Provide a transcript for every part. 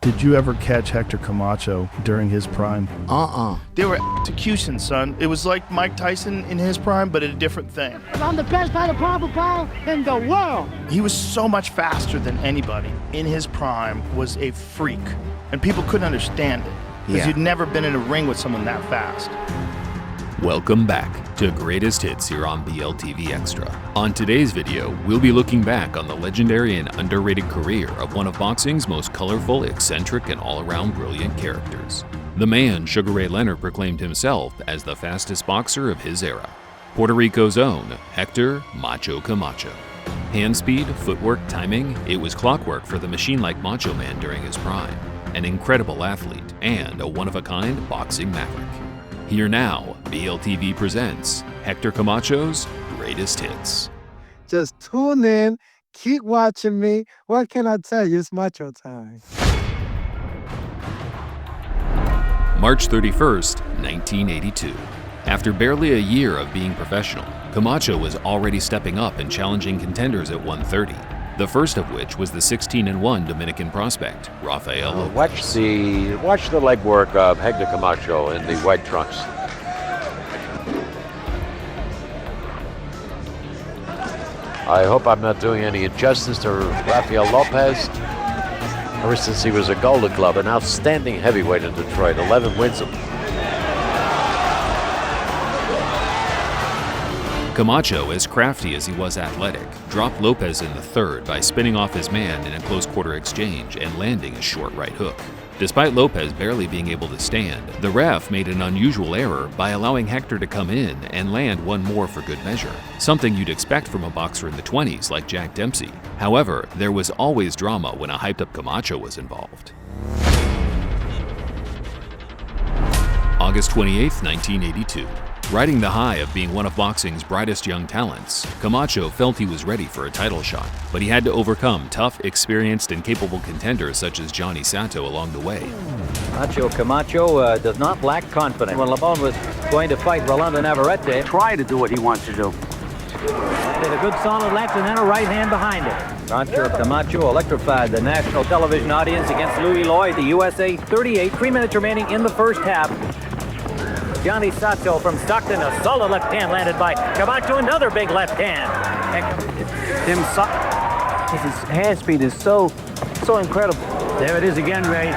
Did you ever catch Hector Camacho during his prime? They were executions, son. It was like Mike Tyson in his prime, but a different thing. I'm the best power in the world. He was so much faster than anybody. In his prime was a freak, and people couldn't understand it because you'd never been in a ring with someone that fast. Welcome back to Greatest Hits here on BLTV Extra. On today's video, we'll be looking back on the legendary and underrated career of one of boxing's most colorful, eccentric, and all-around brilliant characters. The man, Sugar Ray Leonard, proclaimed himself as the fastest boxer of his era. Puerto Rico's own Hector Macho Camacho. Hand speed, footwork, timing, it was clockwork for the machine-like Macho Man during his prime. An incredible athlete and a one-of-a-kind boxing maverick. Here now, BLTV presents Hector Camacho's Greatest Hits. Just tune in, keep watching me. What can I tell you? It's Macho time. March 31st, 1982. After barely a year of being professional, Camacho was already stepping up and challenging contenders at 130. The first of which was the 16-1 Dominican prospect, Rafael Lopez. Watch the legwork of Hector Camacho in the white trunks. I hope I'm not doing any injustice to Rafael Lopez. Ever since he was a Golden Glove, an outstanding heavyweight in Detroit, 11 wins. Camacho, as crafty as he was athletic, dropped Lopez in the third by spinning off his man in a close quarter exchange and landing a short right hook. Despite Lopez barely being able to stand, the ref made an unusual error by allowing Hector to come in and land one more for good measure, something you'd expect from a boxer in the 20s like Jack Dempsey. However, there was always drama when a hyped-up Camacho was involved. August 28, 1982. Riding the high of being one of boxing's brightest young talents, Camacho felt he was ready for a title shot, but he had to overcome tough, experienced, and capable contenders such as Johnny Sato along the way. Macho Camacho does not lack confidence. When Lamone was going to fight Rolando Navarrete, try to do what he wants to do. Did a good solid left and then a right hand behind it. Macho Camacho electrified the national television audience against Louis Lloyd, the USA 38, 3 minutes remaining in the first half. Johnny Sato from Stockton, a solid left hand landed by Camacho, another big left hand. His hand speed is so incredible. There it is again, Ray.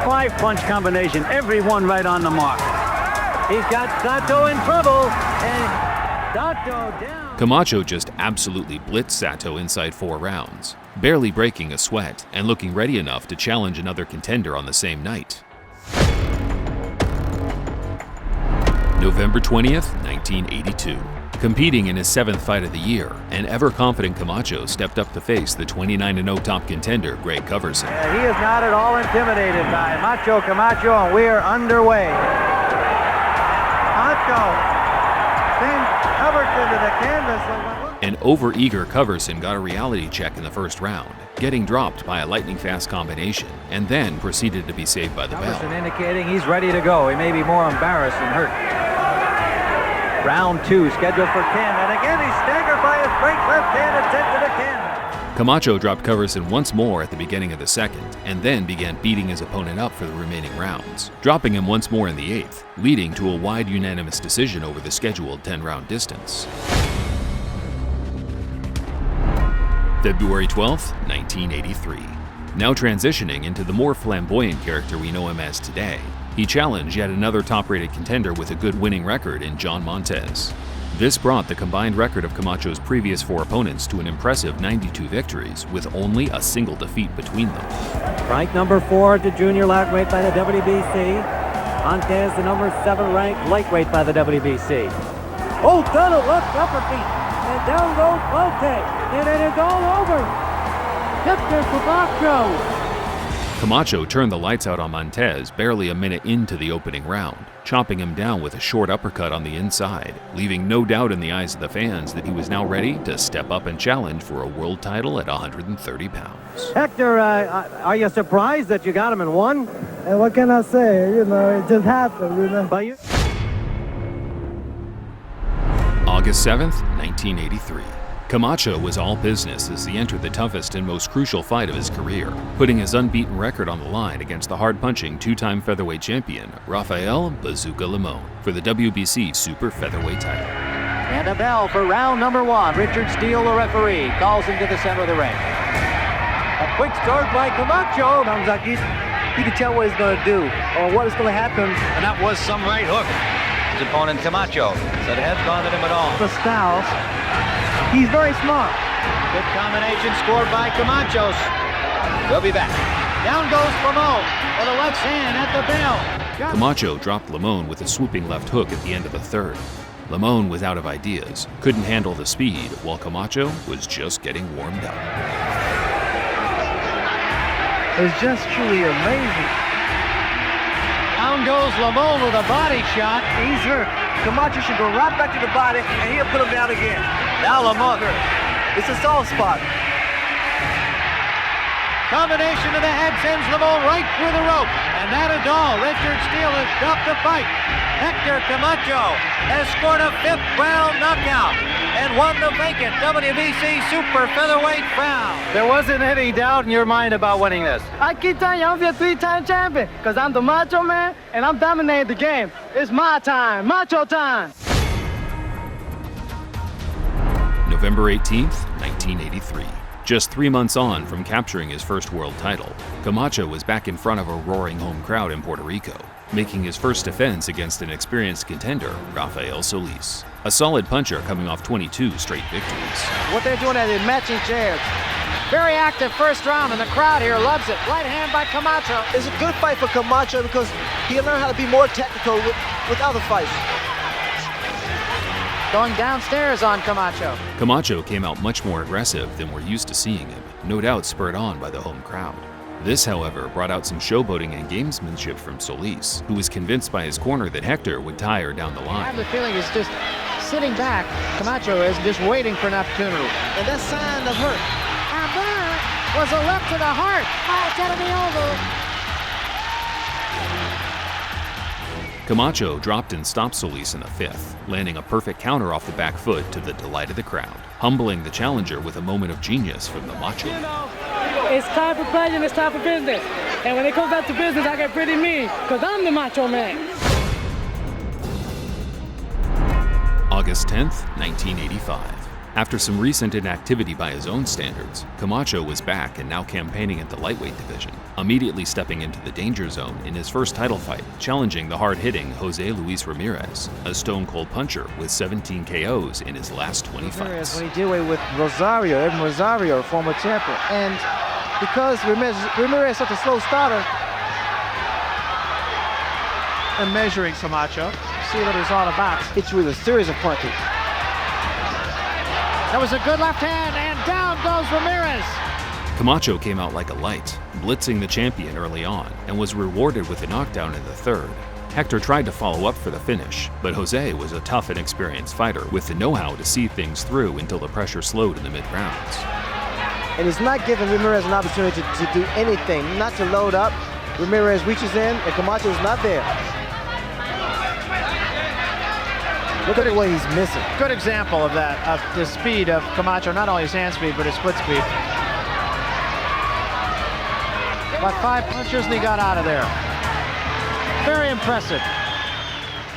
5-punch combination, every one right on the mark. He's got Sato in trouble, and Sato down. Camacho just absolutely blitzed Sato inside 4 rounds, barely breaking a sweat and looking ready enough to challenge another contender on the same night. November 20th, 1982. Competing in his 7th fight of the year, an ever-confident Camacho stepped up to face the 29-0 top contender, Greg Coverson. He is not at all intimidated by Macho Camacho, and we're underway. Macho sends Coverson to the canvas. An over-eager Coverson got a reality check in the first round, getting dropped by a lightning-fast combination, and then proceeded to be saved by the bell. Coverson indicating he's ready to go. He may be more embarrassed than hurt. Round 2 scheduled for 10, and again he's staggered by his great left hand and sent to the canvas. Camacho dropped Coverson once more at the beginning of the second, and then began beating his opponent up for the remaining rounds, dropping him once more in the 8th, leading to a wide unanimous decision over the scheduled 10-round distance. February 12th, 1983. Now transitioning into the more flamboyant character we know him as today, he challenged yet another top-rated contender with a good winning record in John Montez. This brought the combined record of Camacho's previous 4 opponents to an impressive 92 victories, with only a single defeat between them. Ranked number 4 at the junior lightweight by the WBC. Montez, the number 7 ranked lightweight by the WBC. Oh, tunnel, left upper feet, and down goes Lopez, and it is all over. Hector Camacho. Camacho turned the lights out on Montez barely a minute into the opening round, chopping him down with a short uppercut on the inside, leaving no doubt in the eyes of the fans that he was now ready to step up and challenge for a world title at 130 pounds. Hector, are you surprised that you got him in 1? And what can I say? You know, it just happened, you know. But you... August 7th, 1983. Camacho was all business as he entered the toughest and most crucial fight of his career, putting his unbeaten record on the line against the hard-punching two-time featherweight champion, Rafael Bazooka Limon, for the WBC Super Featherweight title. And a bell for round number 1. Richard Steele, the referee, calls him to the center of the ring. A quick start by Camacho. Sounds like he can tell what he's going to do or what is going to happen. And that was some right hook. His opponent Camacho said it hadn't bothered him at all. The styles. He's very smart. Good combination scored by Camacho. We'll be back. Down goes Limon with a left hand at the bell. Camacho dropped Limon with a swooping left hook at the end of the third. Limon was out of ideas, couldn't handle the speed, while Camacho was just getting warmed up. It's just truly amazing. Down goes Limon with a body shot. He's hurt. Camacho should go right back to the body and he'll put him down again. Now Limon. It's a soft spot. Combination of the head sends Limon right through the rope. And that is all. Richard Steele has dropped the fight. Hector Camacho has scored a 5th round knockout and won the vacant WBC Super Featherweight crown. There wasn't any doubt in your mind about winning this. I keep telling you, I'm a 3-time champion because I'm the Macho Man and I'm dominating the game. It's my time, Macho time. November 18th, 1983. Just 3 months on from capturing his first world title, Camacho was back in front of a roaring home crowd in Puerto Rico, making his first defense against an experienced contender, Rafael Solis. A solid puncher coming off 22 straight victories. What they're doing is matching chairs. Very active first round, and the crowd here loves it. Right hand by Camacho. It's a good fight for Camacho because he learned how to be more technical with other fights. Going downstairs on Camacho. Camacho came out much more aggressive than we're used to seeing him, no doubt spurred on by the home crowd. This, however, brought out some showboating and gamesmanship from Solis, who was convinced by his corner that Hector would tire down the I line. have the feeling he's just sitting back. Camacho is just waiting for an opportunity. And that's a sign of hurt. And that was a left to the heart. Oh, it's gonna be over. Camacho dropped and stopped Solis in the 5th, landing a perfect counter off the back foot to the delight of the crowd, humbling the challenger with a moment of genius from the Macho Man. It's time for pleasure and it's time for business. And when it comes back to business, I get pretty mean, because I'm the Macho Man. August 10th, 1985. After some recent inactivity by his own standards, Camacho was back and now campaigning at the lightweight division, immediately stepping into the danger zone in his first title fight, challenging the hard-hitting Jose Luis Ramirez, a stone-cold puncher with 17 KOs in his last 20 fights. When he did away with Rosario, Edwin Rosario, former champion. And because Ramirez is such a slow starter, And measuring Camacho. See what it's all about. it's with a series of punches. That was a good left hand, and down goes Ramirez. Camacho came out like a light, blitzing the champion early on, and was rewarded with a knockdown in the 3rd. Hector tried to follow up for the finish, but Jose was a tough and experienced fighter with the know-how to see things through until the pressure slowed in the mid-rounds. And it's not giving Ramirez an opportunity to do anything, not to load up. Ramirez reaches in, and Camacho is not there. Look at the way he's missing. Good example of that, of the speed of Camacho, not only his hand speed, but his foot speed. About 5 punches and he got out of there. Very impressive.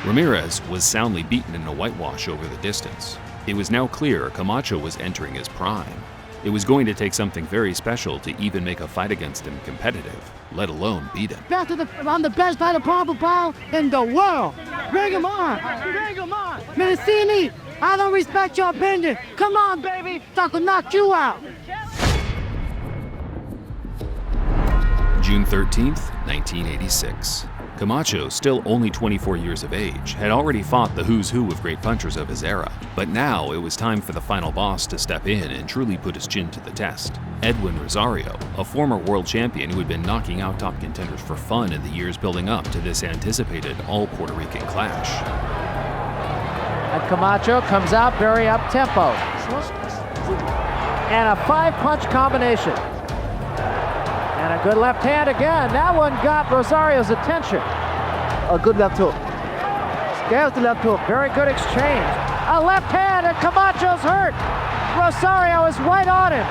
Ramirez was soundly beaten in a whitewash over the distance. It was now clear Camacho was entering his prime. It was going to take something very special to even make a fight against him competitive, let alone beat him. I'm the best fighter pound in the world. Bring him on. Bring him on. Mancini, I don't respect your opinion. Come on, baby. I can knock you out. June 13th, 1986. Camacho, still only 24 years of age, had already fought the who's who of great punchers of his era. But now it was time for the final boss to step in and truly put his chin to the test. Edwin Rosario, a former world champion who had been knocking out top contenders for fun in the years building up to this anticipated all-Puerto Rican clash. And Camacho comes out very up-tempo. And a 5-punch combination. And a good left hand again. That one got Rosario's attention. A good left hook. There's the left hook. Very good exchange. A left hand and Camacho's hurt. Rosario is right on him.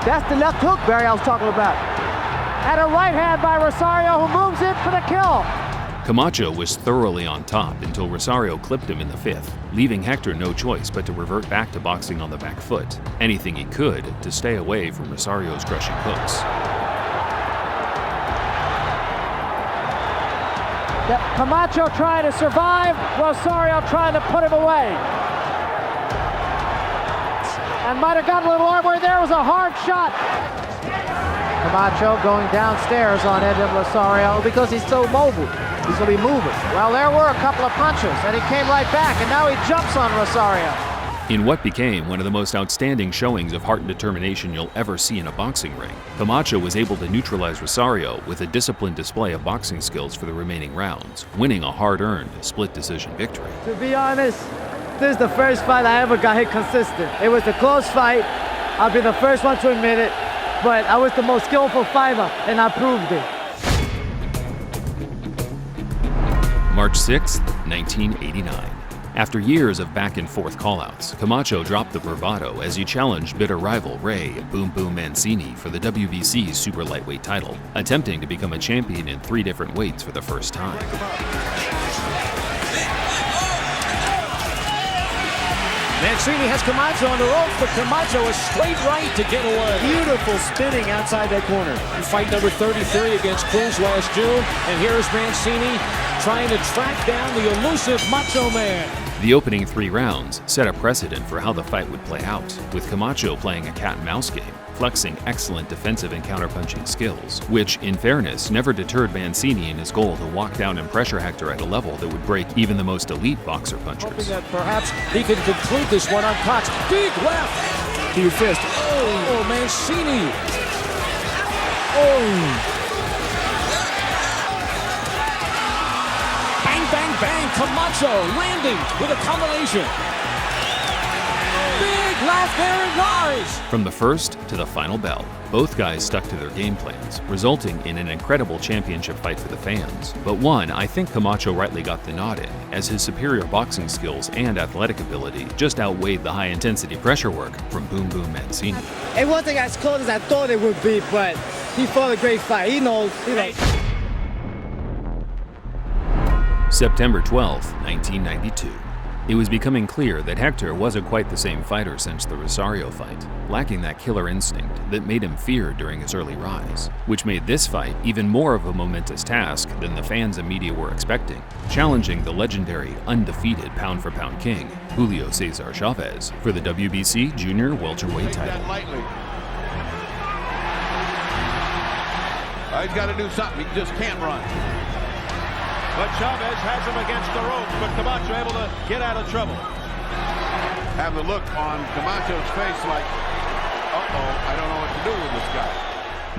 That's the left hook, Barry, I was talking about. And a right hand by Rosario, who moves in for the kill. Camacho was thoroughly on top until Rosario clipped him in the fifth, leaving Hector no choice but to revert back to boxing on the back foot, anything he could to stay away from Rosario's crushing hooks. Camacho trying to survive, Rosario trying to put him away. And might have gotten a little arm where there was a hard shot. Camacho going downstairs on Edwin Rosario because he's so mobile. He's going to be moving. Well, there were a couple of punches, and he came right back, and now he jumps on Rosario. In what became one of the most outstanding showings of heart and determination you'll ever see in a boxing ring, Camacho was able to neutralize Rosario with a disciplined display of boxing skills for the remaining rounds, winning a hard-earned split decision victory. To be honest, this is the first fight I ever got hit consistent. It was a close fight. I'll be the first one to admit it, but I was the most skillful fighter, and I proved it. March 6, 1989. After years of back-and-forth callouts, Camacho dropped the bravado as he challenged bitter rival Ray Boom Boom Mancini for the WBC super lightweight title, attempting to become a champion in 3 different weights for the first time. Mancini has Camacho on the ropes, but Camacho is straight right to get away. Beautiful spinning outside that corner. Fight number 33 against Cruz last June, and here's Mancini trying to track down the elusive Macho Man. The opening 3 rounds set a precedent for how the fight would play out, with Camacho playing a cat-and-mouse game, flexing excellent defensive and counterpunching skills, which, in fairness, never deterred Mancini in his goal to walk down and pressure Hector at a level that would break even the most elite boxer punchers. Hoping that perhaps he can conclude this one on Cox. Big left to your fist. Oh, Mancini. Oh. Bang, bang, bang. Camacho landing with a combination. Big left, there it lies. From the first to the final bell, both guys stuck to their game plans, resulting in an incredible championship fight for the fans. But one, I think Camacho rightly got the nod in, as his superior boxing skills and athletic ability just outweighed the high-intensity pressure work from Boom Boom Mancini. It wasn't as close as I thought it would be, but he fought a great fight. He knows. September 12, 1992. It was becoming clear that Hector wasn't quite the same fighter since the Rosario fight, lacking that killer instinct that made him feared during his early rise, which made this fight even more of a momentous task than the fans and media were expecting, challenging the legendary, undefeated pound-for-pound king, Julio Cesar Chavez, for the WBC junior welterweight title. He's got to do something. He just can't run. But Chavez has him against the ropes, but Camacho able to get out of trouble. Have the look on Camacho's face like, uh-oh, I don't know what to do with this guy.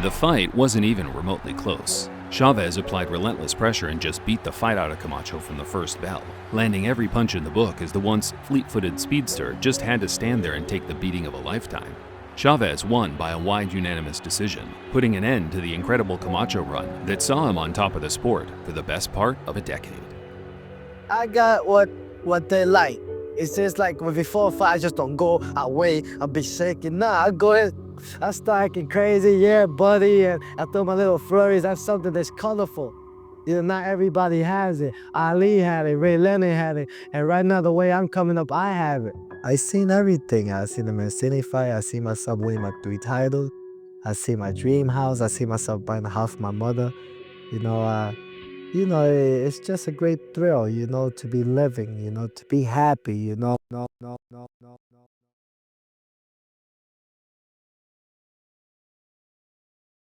The fight wasn't even remotely close. Chavez applied relentless pressure and just beat the fight out of Camacho from the first bell, landing every punch in the book as the once fleet-footed speedster just had to stand there and take the beating of a lifetime. Chavez won by a wide unanimous decision, putting an end to the incredible Camacho run that saw him on top of the sport for the best part of a decade. I got what they like. It's just like before a fight, I just don't go away and be shaking. Nah, I go in, I start acting crazy, yeah, buddy, and I throw my little flurries. That's something that's colorful. You know, not everybody has it. Ali had it, Ray Leonard had it, and right now the way I'm coming up, I have it. I seen everything. I seen the Mancini fight. I see myself winning my 3 titles. I see my dream house. I see myself buying the house for my mother. It's just a great thrill, to be living, to be happy,